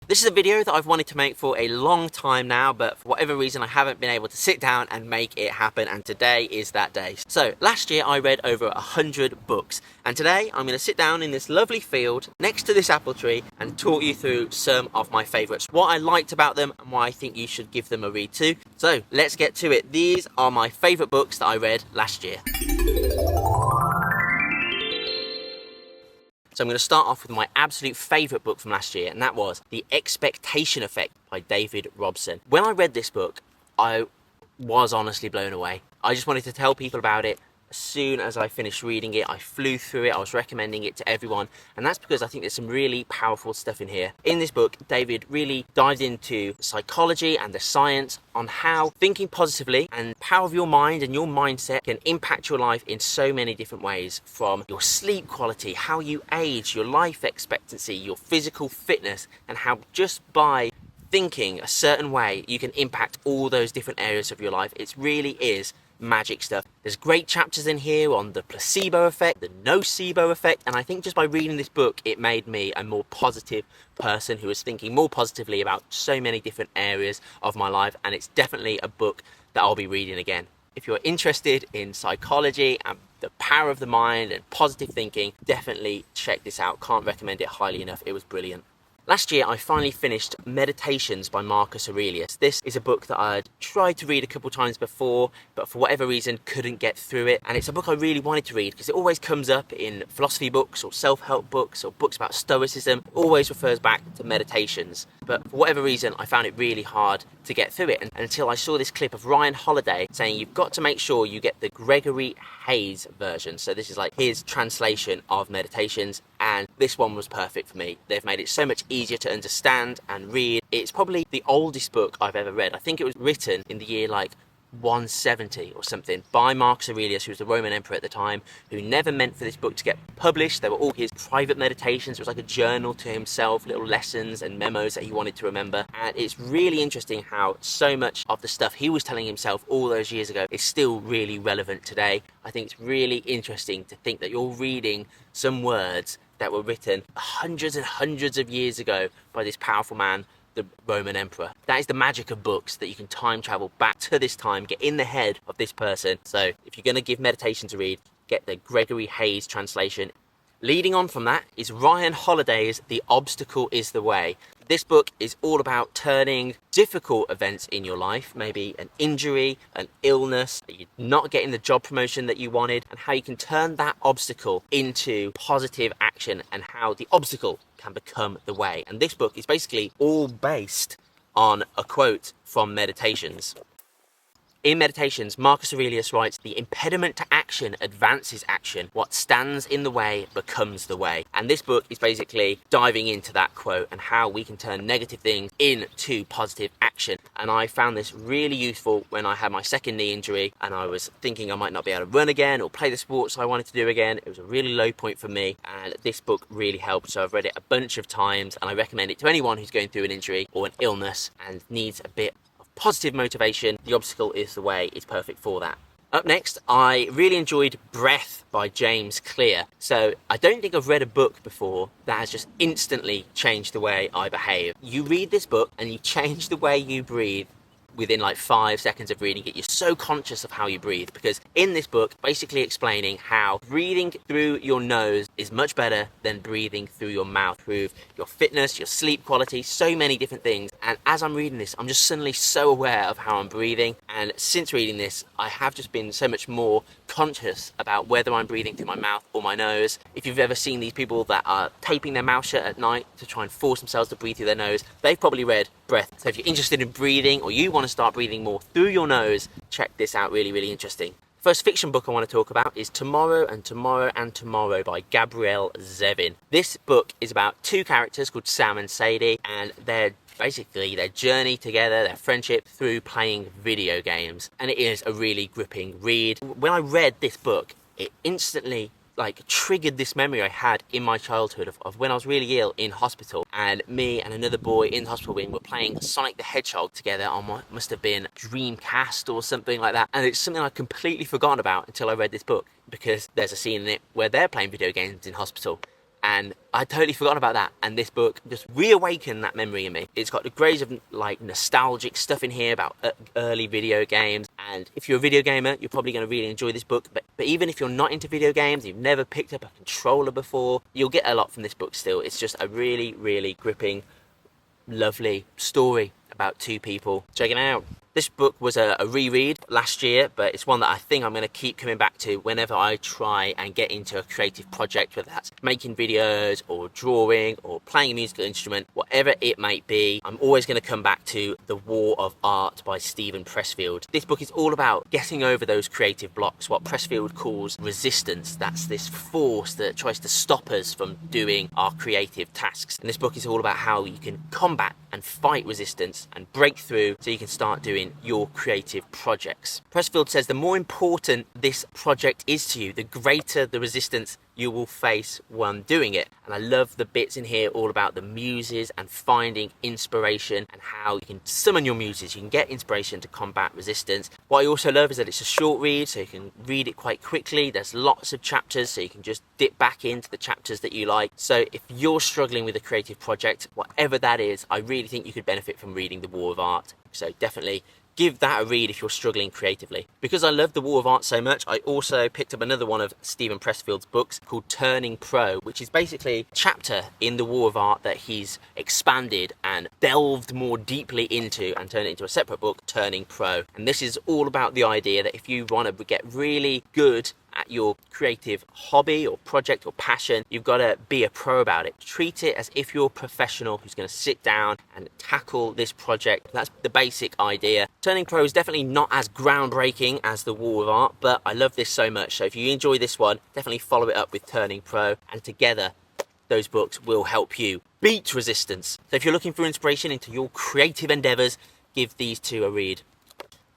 This is a video that I've wanted to make for a long time now, but for whatever reason I haven't been able to sit down and make it happen, and today is that day. So last year I read over 100 books, and today I'm going to sit down in this lovely field next to this apple tree and talk you through some of my favourites, what I liked about them and why I think you should give them a read too. So let's get to it. These are my favourite books that I read last year. So I'm going to start off with my absolute favourite book from last year, and that was The Expectation Effect by David Robson. When I read this book, I was honestly blown away. I just wanted to tell people about it. As soon as I finished reading it, I flew through it. I was recommending it to everyone, and that's because I think there's some really powerful stuff in here. In this book, David really dived into psychology and the science on how thinking positively and the power of your mind and your mindset can impact your life in so many different ways, from your sleep quality, how you age, your life expectancy, your physical fitness, and how just by thinking a certain way you can impact all those different areas of your life. It really is magic stuff. There's great chapters in here on the placebo effect, the nocebo effect, and I think just by reading this book it made me a more positive person who was thinking more positively about so many different areas of my life, and it's definitely a book that I'll be reading again. If you're interested in psychology and the power of the mind and positive thinking, definitely check this out. Can't recommend it highly enough. It was brilliant. Last year, I finally finished Meditations by Marcus Aurelius. This is a book that I'd tried to read a couple times before, but for whatever reason couldn't get through it. And it's a book I really wanted to read because it always comes up in philosophy books or self-help books or books about stoicism. It always refers back to Meditations. But for whatever reason, I found it really hard to get through it. And until I saw this clip of Ryan Holiday saying you've got to make sure you get the Gregory Hayes version. So this is like his translation of Meditations, and this one was perfect for me. They've made it so much easier to understand and read. It's probably the oldest book I've ever read. I think it was written in the year like 170 or something by Marcus Aurelius, who was the Roman emperor at the time, who never meant for this book to get published. They were all his private meditations. It was like a journal to himself, little lessons and memos that he wanted to remember. And it's really interesting how so much of the stuff he was telling himself all those years ago is still really relevant today. I think it's really interesting to think that you're reading some words that were written hundreds and hundreds of years ago by this powerful man, the Roman emperor. That is the magic of books, that you can time travel back to this time, get in the head of this person. So if you're going to give Meditations a read, get the Gregory Hayes translation. Leading on from that is Ryan Holiday's The Obstacle is the Way. This book is all about turning difficult events in your life, maybe an injury, an illness, you're not getting the job promotion that you wanted, and how you can turn that obstacle into positive action and how the obstacle can become the way. And this book is basically all based on a quote from Meditations. In Meditations, Marcus Aurelius writes, "The impediment to action advances action. What stands in the way becomes the way." And this book is basically diving into that quote and how we can turn negative things into positive action. And I found this really useful when I had my second knee injury and I was thinking I might not be able to run again or play the sports I wanted to do again. It was a really low point for me, and this book really helped. So I've read it a bunch of times, and I recommend it to anyone who's going through an injury or an illness and needs a bit positive motivation. The Obstacle is the Way is perfect for that. Up next, I really enjoyed Breath by James Clear. So I don't think I've read a book before that has just instantly changed the way I behave. You read this book and you change the way you breathe within like 5 seconds of reading it. You're so conscious of how you breathe, because in this book, basically explaining how breathing through your nose is much better than breathing through your mouth. Improve your fitness, your sleep quality, so many different things. And as I'm reading this, I'm just suddenly so aware of how I'm breathing. And since reading this, I have just been so much more conscious about whether I'm breathing through my mouth or my nose. If you've ever seen these people that are taping their mouth shut at night to try and force themselves to breathe through their nose, they've probably read Breath. So if you're interested in breathing, or you want to start breathing more through your nose, check this out. Really, really interesting. First fiction book I want to talk about is Tomorrow and Tomorrow and Tomorrow by Gabrielle Zevin. This book is about two characters called Sam and Sadie, and their journey together, their friendship through playing video games. And it is a really gripping read. When I read this book, it instantly triggered this memory I had in my childhood of when I was really ill in hospital, and me and another boy in the hospital wing were playing Sonic the Hedgehog together on what must have been Dreamcast or something like that. And it's something I'd completely forgotten about until I read this book, because there's a scene in it where they're playing video games in hospital. and I'd totally forgotten about that, and this book just reawakened that memory in me. It's got degrees of like nostalgic stuff in here about early video games, and if you're a video gamer, you're probably going to really enjoy this book, but even if you're not into video games, you've never picked up a controller before, you'll get a lot from this book still. It's just a really, really gripping, lovely story about two people. Check it out. This book was a reread last year, but it's one that I think I'm going to keep coming back to whenever I try and get into a creative project, whether that's making videos or drawing or playing a musical instrument, whatever it might be. I'm always going to come back to The War of Art by Steven Pressfield. This book is all about getting over those creative blocks, what Pressfield calls resistance. That's this force that tries to stop us from doing our creative tasks. And this book is all about how you can combat and fight resistance and break through so you can start doing your creative projects. Pressfield says the more important this project is to you, the greater the resistance you will face when doing it. And I love the bits in here all about the muses and finding inspiration and how you can summon your muses. You can get inspiration to combat resistance. What I also love is that it's a short read, so you can read it quite quickly. There's lots of chapters, so you can just dip back into the chapters that you like. So if you're struggling with a creative project, whatever that is, I really think you could benefit from reading The War of Art. So definitely give that a read if you're struggling creatively. Because I love The War of Art so much, I also picked up another one of Steven Pressfield's books called Turning Pro, which is basically a chapter in The War of Art that he's expanded and delved more deeply into and turned it into a separate book, Turning Pro. And this is all about the idea that if you want to get really good at your creative hobby or project or passion, you've got to be a pro about it. Treat it as if you're a professional who's going to sit down and tackle this project. That's the basic idea. Turning Pro is definitely not as groundbreaking as The War of Art, but I love this so much. So if you enjoy this one, definitely follow it up with Turning Pro, and together those books will help you beat resistance. So if you're looking for inspiration into your creative endeavors, give these two a read.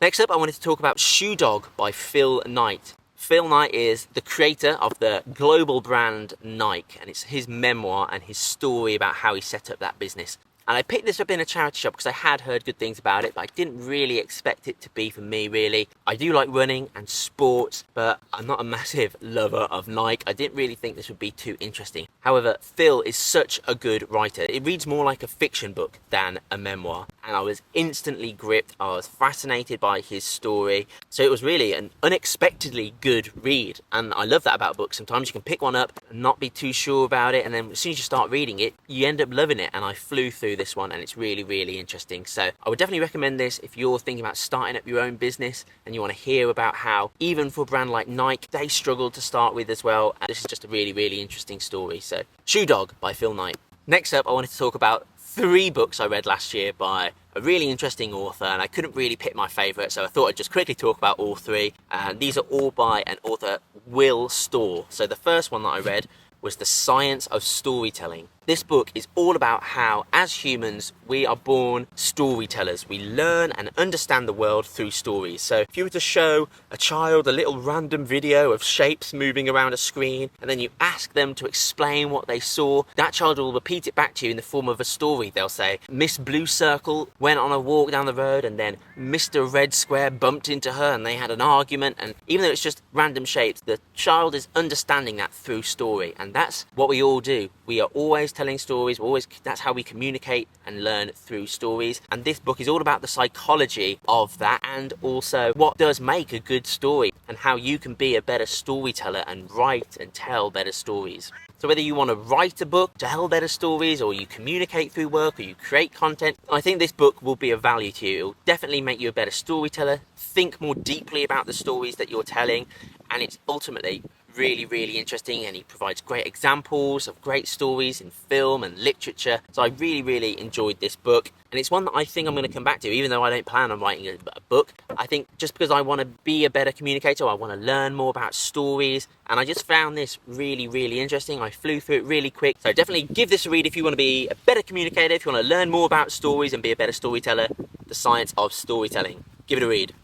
Next up, I wanted to talk about Shoe Dog by Phil Knight. Phil Knight is the creator of the global brand Nike, and it's his memoir and his story about how he set up that business. And I picked this up in a charity shop because I had heard good things about it, but I didn't really expect it to be for me, really. I do like running and sports, but I'm not a massive lover of Nike. I didn't really think this would be too interesting. However, Phil is such a good writer. It reads more like a fiction book than a memoir, and I was instantly gripped. I was fascinated by his story. So it was really an unexpectedly good read, and I love that about books. Sometimes you can pick one up and not be too sure about it, and then as soon as you start reading it, you end up loving it, and I flew through this one, and it's really, really interesting. So I would definitely recommend this if you're thinking about starting up your own business and you want to hear about how, even for a brand like Nike, they struggled to start with as well. And this is just a really, really interesting story. So Shoe Dog by Phil Knight. Next up, I wanted to talk about 3 books I read last year by a really interesting author, and I couldn't really pick my favourite, so I thought I'd just quickly talk about all 3. And these are all by an author, Will Storr. So the first one that I read was The Science of Storytelling. This book is all about how, as humans, we are born storytellers. We learn and understand the world through stories. So if you were to show a child a little random video of shapes moving around a screen, and then you ask them to explain what they saw, that child will repeat it back to you in the form of a story. They'll say, Miss Blue Circle went on a walk down the road, and then Mr. Red Square bumped into her, and they had an argument. And even though it's just random shapes, the child is understanding that through story. And that's what we all do. We are always telling stories. That's how we communicate and learn, through stories. And this book is all about the psychology of that, and also what does make a good story, and how you can be a better storyteller and write and tell better stories. So whether you want to write a book to tell better stories, or you communicate through work, or you create content, I think this book will be of value to you. It will definitely make you a better storyteller, think more deeply about the stories that you're telling, and it's ultimately really, really interesting, and he provides great examples of great stories in film and literature. So I really, really enjoyed this book, and it's one that I think I'm going to come back to, even though I don't plan on writing a book. I think just because I want to be a better communicator, I want to learn more about stories, and I just found this really, really interesting. I flew through it really quick. So definitely give this a read if you want to be a better communicator, if you want to learn more about stories and be a better storyteller. The Science of Storytelling. Give it a read.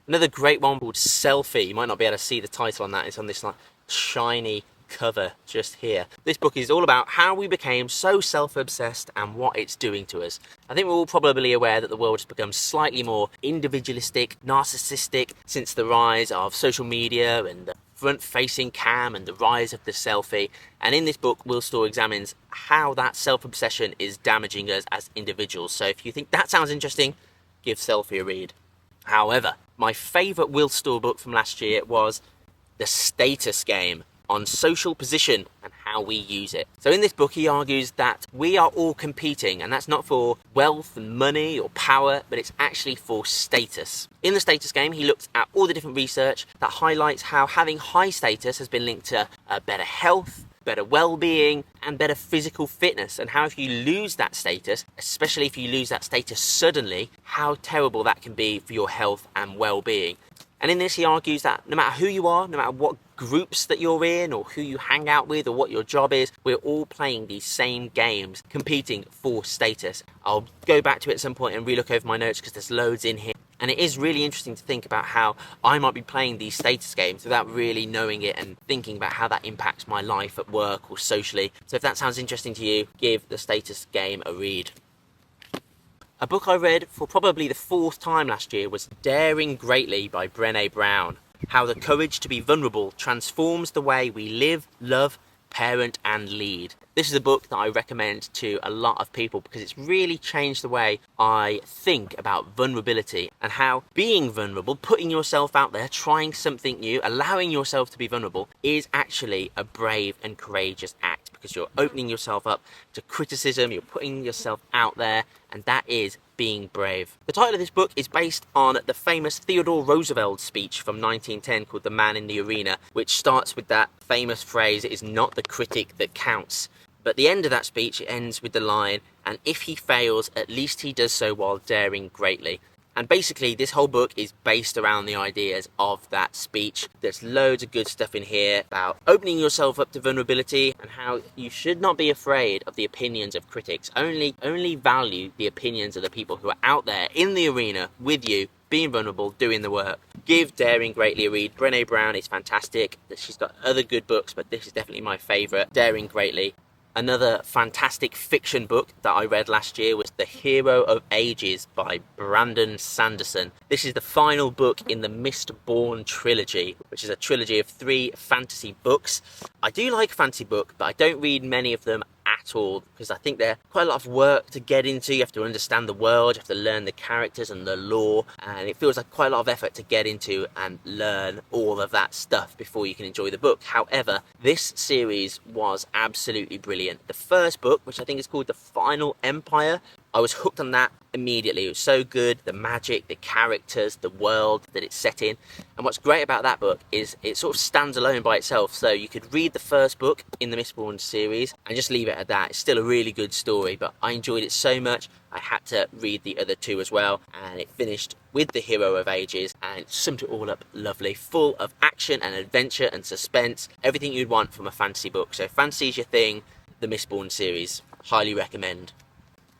Another great one called Selfie. You might not be able to see the title on that. It's on this like shiny cover just here. This book is all about how we became so self-obsessed and what it's doing to us. I think we're all probably aware that the world has become slightly more individualistic, narcissistic since the rise of social media and the front-facing cam and the rise of the selfie. And in this book, Will Storr examines how that self-obsession is damaging us as individuals. So if you think that sounds interesting, give Selfie a read. However, my favourite Will Storr book from last year was The Status Game, on social position and how we use it. So in this book, he argues that we are all competing, and that's not for wealth and money or power, but it's actually for status. In The Status Game, he looked at all the different research that highlights how having high status has been linked to better health, better well-being, and better physical fitness, and how if you lose that status, especially if you lose that status suddenly, how terrible that can be for your health and well-being. And in this, he argues that no matter who you are, no matter what groups that you're in or who you hang out with or what your job is, we're all playing these same games, competing for status. I'll go back to it at some point and relook over my notes because there's loads in here. And it is really interesting to think about how I might be playing these status games without really knowing it and thinking about how that impacts my life at work or socially. So if that sounds interesting to you, give The Status Game a read. A book I read for probably the 4th time last year was Daring Greatly by Brene Brown. How the courage to be vulnerable transforms the way we live, love, parent and lead. This is a book that I recommend to a lot of people because it's really changed the way I think about vulnerability and how being vulnerable, putting yourself out there, trying something new, allowing yourself to be vulnerable is actually a brave and courageous act because you're opening yourself up to criticism, you're putting yourself out there, and that is being brave. The title of this book is based on the famous Theodore Roosevelt speech from 1910 called The Man in the Arena, which starts with that famous phrase, "It is not the critic that counts." But at the end of that speech, it ends with the line, "And if he fails, at least he does so while daring greatly." And basically, this whole book is based around the ideas of that speech. There's loads of good stuff in here about opening yourself up to vulnerability and how you should not be afraid of the opinions of critics. Only value the opinions of the people who are out there in the arena with you, being vulnerable, doing the work. Give Daring Greatly a read. Brene Brown is fantastic. She's got other good books, but this is definitely my favourite. Daring Greatly. Another fantastic fiction book that I read last year was The Hero of Ages by Brandon Sanderson. This is the final book in the Mistborn trilogy, which is a trilogy of 3 fantasy books. I do like fantasy books, but I don't read many of them at all because I think they're quite a lot of work to get into. You have to understand the world, you have to learn the characters and the lore, and it feels like quite a lot of effort to get into and learn all of that stuff before you can enjoy the book. However, this series was absolutely brilliant. The first book, which I think is called The Final Empire, I was hooked on that immediately. It was so good, the magic, the characters, the world that it's set in. And what's great about that book is it sort of stands alone by itself. So you could read the first book in the Mistborn series and just leave it at that. It's still a really good story, but I enjoyed it so much I had to read the other 2 as well. And it finished with The Hero of Ages and it summed it all up lovely, full of action and adventure and suspense, everything you'd want from a fantasy book. So if fantasy's your thing, the Mistborn series, highly recommend.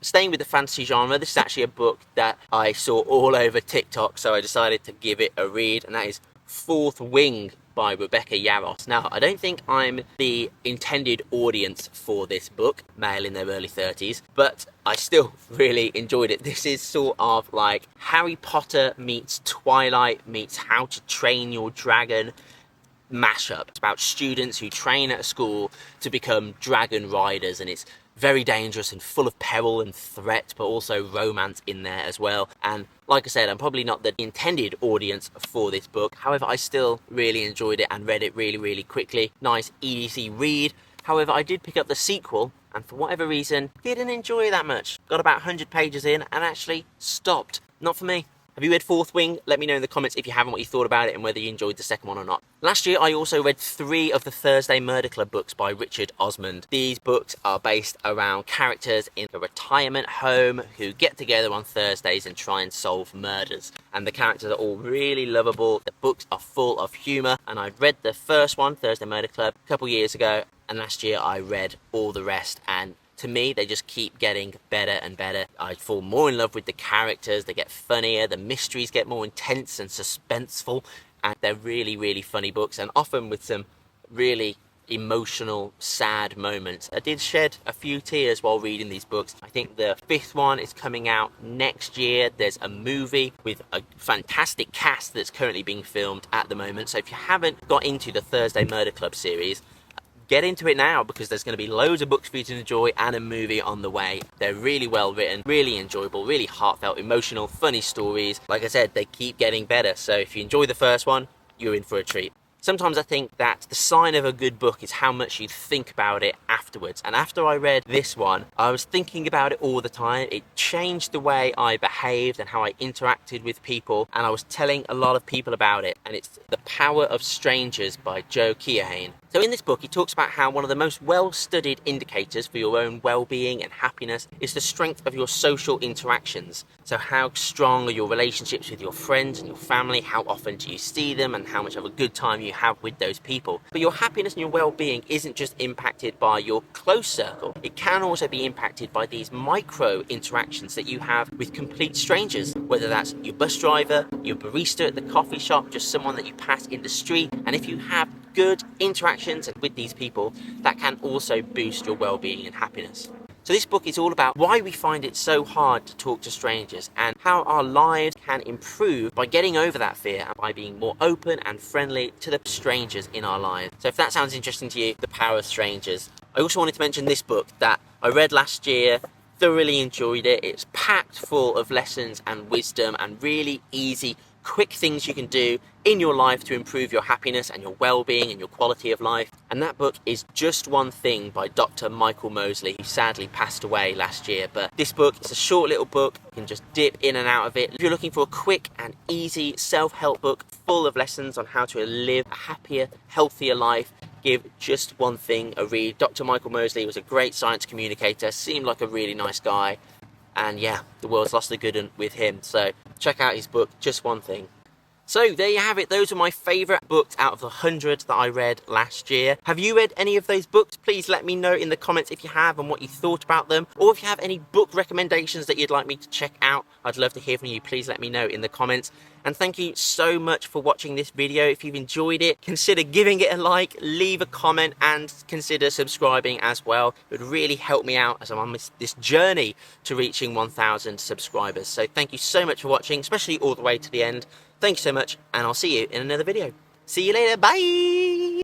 Staying with the fantasy genre, this is actually a book that I saw all over TikTok, so I decided to give it a read, and that is Fourth Wing by Rebecca Yarrow. Now, I don't think I'm the intended audience for this book, male in their early 30s, but I still really enjoyed it. This is sort of like Harry Potter meets Twilight meets How to Train Your Dragon mashup. It's about students who train at a school to become dragon riders, and it's very dangerous and full of peril and threat, but also romance in there as well. And like I said, I'm probably not the intended audience for this book. However, I still really enjoyed it and read it really, really quickly. Nice, easy read. However, I did pick up the sequel and for whatever reason, didn't enjoy it that much. Got about 100 pages in and actually stopped. Not for me. Have you read Fourth Wing? Let me know in the comments if you haven't what you thought about it and whether you enjoyed the second one or not. Last year I also read 3 of the Thursday Murder Club books by Richard Osman. These books are based around characters in a retirement home who get together on Thursdays and try and solve murders. And the characters are all really lovable. The books are full of humour, and I read the first one, Thursday Murder Club, a couple years ago, and last year I read all the rest, and to me, they just keep getting better and better. I fall more in love with the characters, they get funnier, the mysteries get more intense and suspenseful, and they're really, really funny books, and often with some really emotional, sad moments. I did shed a few tears while reading these books. I think the 5th one is coming out next year. There's a movie with a fantastic cast that's currently being filmed at the moment. So if you haven't got into the Thursday Murder Club series, get into it now, because there's going to be loads of books for you to enjoy and a movie on the way. They're really well written, really enjoyable, really heartfelt, emotional, funny stories. Like I said, they keep getting better. So if you enjoy the first one, you're in for a treat. Sometimes I think that the sign of a good book is how much you think about it afterwards. And after I read this one, I was thinking about it all the time. It changed the way I behaved and how I interacted with people. And I was telling a lot of people about it. And it's The Power of Strangers by Joe Keohane. So in this book, he talks about how one of the most well-studied indicators for your own well-being and happiness is the strength of your social interactions. So how strong are your relationships with your friends and your family? How often do you see them, and how much of a good time you have with those people? But your happiness and your well-being isn't just impacted by your close circle. It can also be impacted by these micro interactions that you have with complete strangers, whether that's your bus driver, your barista at the coffee shop, just someone that you pass in the street. And if you have good interactions with these people, that can also boost your well-being and happiness. So this book is all about why we find it so hard to talk to strangers, and how our lives can improve by getting over that fear and by being more open and friendly to the strangers in our lives. So if that sounds interesting to you, The Power of Strangers. I also wanted to mention this book that I read last year, thoroughly enjoyed it. It's packed full of lessons and wisdom and really easy, quick things you can do in your life to improve your happiness and your well-being and your quality of life. And that book is Just One Thing by Dr. Michael Mosley, who sadly passed away last year. But this book is a short little book. You can just dip in and out of it. If you're looking for a quick and easy self-help book full of lessons on how to live a happier, healthier life, give Just One Thing a read. Dr. Michael Mosley was a great science communicator, seemed like a really nice guy. And yeah, the world's lost the good one with him. So check out his book, Just One Thing. So there you have it. Those are my favourite books out of the 100 that I read last year. Have you read any of those books? Please let me know in the comments if you have and what you thought about them. Or if you have any book recommendations that you'd like me to check out, I'd love to hear from you. Please let me know in the comments. And thank you so much for watching this video. If you've enjoyed it, consider giving it a like, leave a comment, and consider subscribing as well. It would really help me out as I'm on this journey to reaching 1,000 subscribers. So thank you so much for watching, especially all the way to the end. Thank you so much, and I'll see you in another video. See you later. Bye!